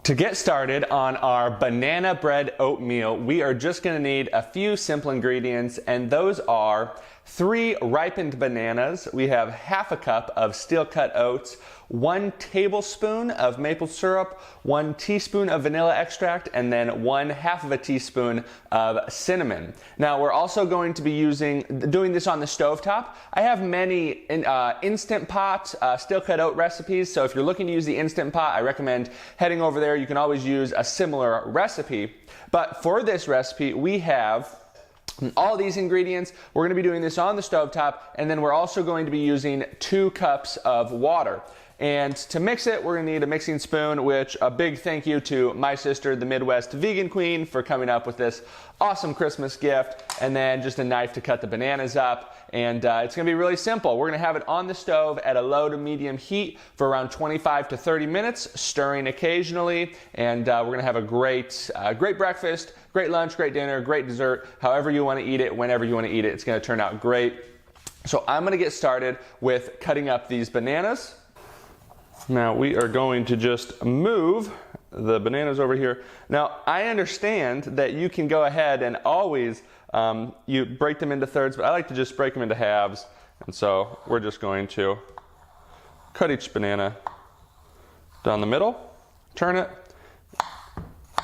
To get started on our banana bread oatmeal, we are just going to need a few simple ingredients, and those are 3 ripened bananas. We have half a cup of steel-cut oats, 1 tablespoon of maple syrup, 1 teaspoon of vanilla extract, and then 1/2 of a teaspoon of cinnamon. Now we're also going to be doing this on the stovetop. I have many Instant Pot steel-cut oat recipes, so if you're looking to use the Instant Pot, I recommend heading over there. You can always use a similar recipe. But for this recipe, we have all these ingredients. We're going to be doing this on the stovetop, and then we're also going to be using 2 cups of water. And to mix it, we're going to need a mixing spoon, which a big thank you to my sister, the Midwest Vegan Queen, for coming up with this awesome Christmas gift, and then just a knife to cut the bananas up. And it's going to be really simple. We're going to have it on the stove at a low to medium heat for around 25 to 30 minutes, stirring occasionally, and we're going to have a great breakfast, great lunch, great dinner, great dessert, however you want to eat it, whenever you want to eat it. It's going to turn out great. So I'm going to get started with cutting up these bananas. Now we are going to just move the bananas over here. Now I understand that you can go ahead and always you break them into thirds, but I like to just break them into halves. And so we're just going to cut each banana down the middle, turn it,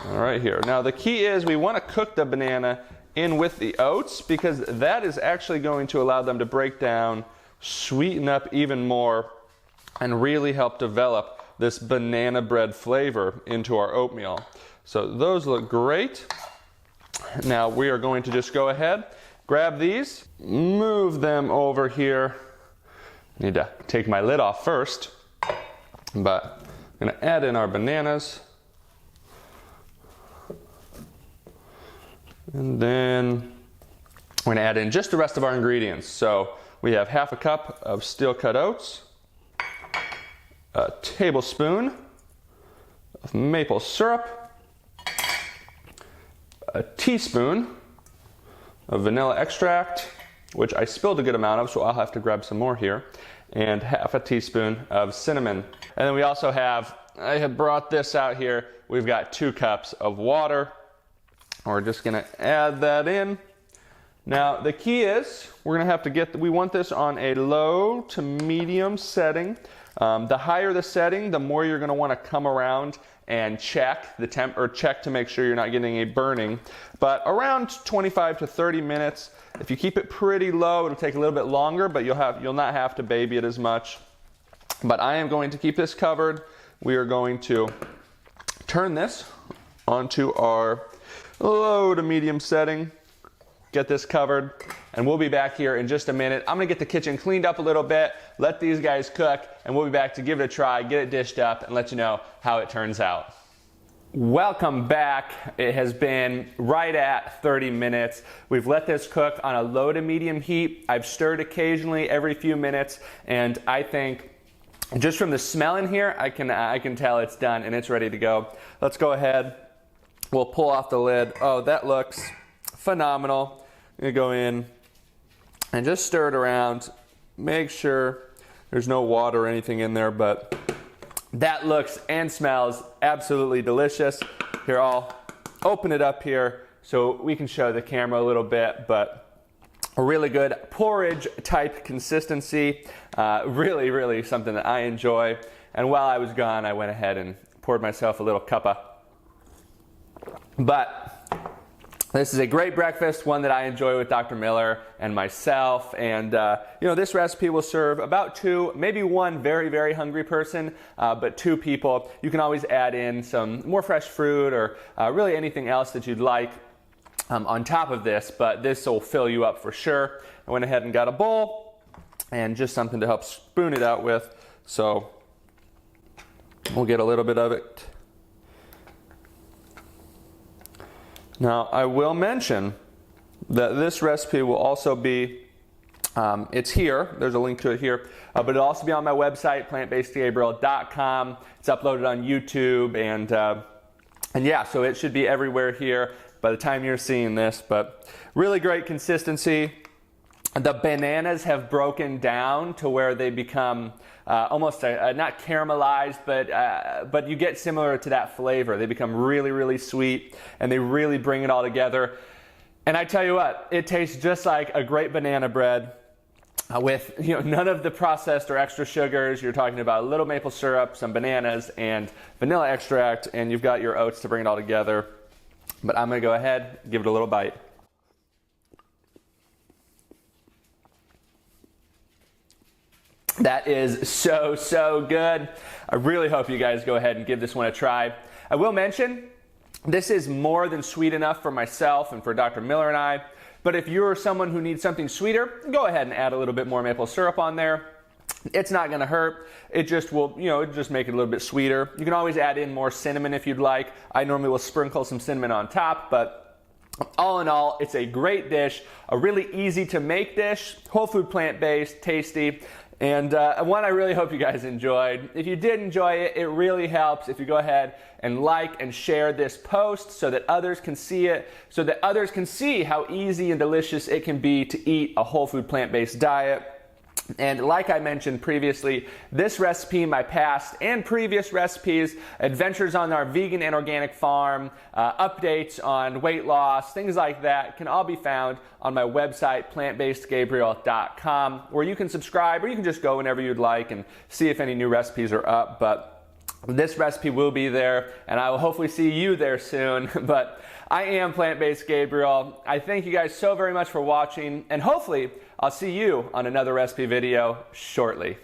right here. Now the key is we want to cook the banana in with the oats, because that is actually going to allow them to break down, sweeten up even more, and really help develop this banana bread flavor into our oatmeal. So those look great. Now we are going to just go ahead, grab these, move them over here. Need to take my lid off first, but I'm going to add in our bananas. And then we're going to add in just the rest of our ingredients. So we have half a cup of steel-cut oats, a tablespoon of maple syrup, a teaspoon of vanilla extract, which I spilled a good amount of, so I'll have to grab some more here, and half a teaspoon of cinnamon. And then we also have, I have brought this out here, we've got 2 cups of water. We're just going to add that in. Now the key is we're going to have to we want this on a low to medium setting. The higher the setting, the more you're going to want to come around and check the temp, or check to make sure you're not getting a burning. But around 25 to 30 minutes. If you keep it pretty low, it'll take a little bit longer, but you'll not have to baby it as much. But I am going to keep this covered. We are going to turn this onto our low to medium setting. Get this covered, and we'll be back here in just a minute. I'm gonna get the kitchen cleaned up a little bit, let these guys cook, and we'll be back to give it a try, get it dished up, and let you know how it turns out. Welcome back. It has been right at 30 minutes. We've let this cook on a low to medium heat. I've stirred occasionally every few minutes, and I think just from the smell in here, I can tell it's done and it's ready to go. Let's go ahead. We'll pull off the lid. Oh, that looks phenomenal. I'm gonna go in and just stir it around. Make sure there's no water or anything in there, but that looks and smells absolutely delicious. Here, I'll open it up here so we can show the camera a little bit, but a really good porridge type consistency. Really, really something that I enjoy. And while I was gone, I went ahead and poured myself a little cuppa. But this is a great breakfast, one that I enjoy with Dr. Miller and myself. And this recipe will serve about 2, maybe 1 very, very hungry person, but 2 people. You can always add in some more fresh fruit or really anything else that you'd like on top of this, but this will fill you up for sure. I went ahead and got a bowl and just something to help spoon it out with. So we'll get a little bit of it. Now, I will mention that this recipe will also be, it's here, there's a link to it here, but it'll also be on my website, plantbasedgabriel.com. It's uploaded on YouTube, and yeah, so it should be everywhere here by the time you're seeing this, but really great consistency. the bananas have broken down to where they become almost not caramelized, but you get similar to that flavor. They become really, really sweet, and they really bring it all together. And I tell you what, it tastes just like a great banana bread with none of the processed or extra sugars. You're talking about a little maple syrup, some bananas, and vanilla extract, and you've got your oats to bring it all together. But I'm going to go ahead, give it a little bite. That is so, so good. I really hope you guys go ahead and give this one a try. I will mention, this is more than sweet enough for myself and for Dr. Miller and I, but if you're someone who needs something sweeter, go ahead and add a little bit more maple syrup on there. It's not going to hurt. It just will, just make it a little bit sweeter. You can always add in more cinnamon if you'd like. I normally will sprinkle some cinnamon on top, but all in all, it's a great dish, a really easy to make dish, whole food, plant-based, tasty. And one I really hope you guys enjoyed. If you did enjoy it, it really helps if you go ahead and like and share this post so that others can see it, so that others can see how easy and delicious it can be to eat a whole food plant-based diet. And like I mentioned previously, this recipe, my past and previous recipes, adventures on our vegan and organic farm, updates on weight loss, things like that can all be found on my website, plantbasedgabriel.com, where you can subscribe or you can just go whenever you'd like and see if any new recipes are up. But this recipe will be there, and I will hopefully see you there soon. But I am Plant-Based Gabriel. I thank you guys so very much for watching, and hopefully I'll see you on another recipe video shortly.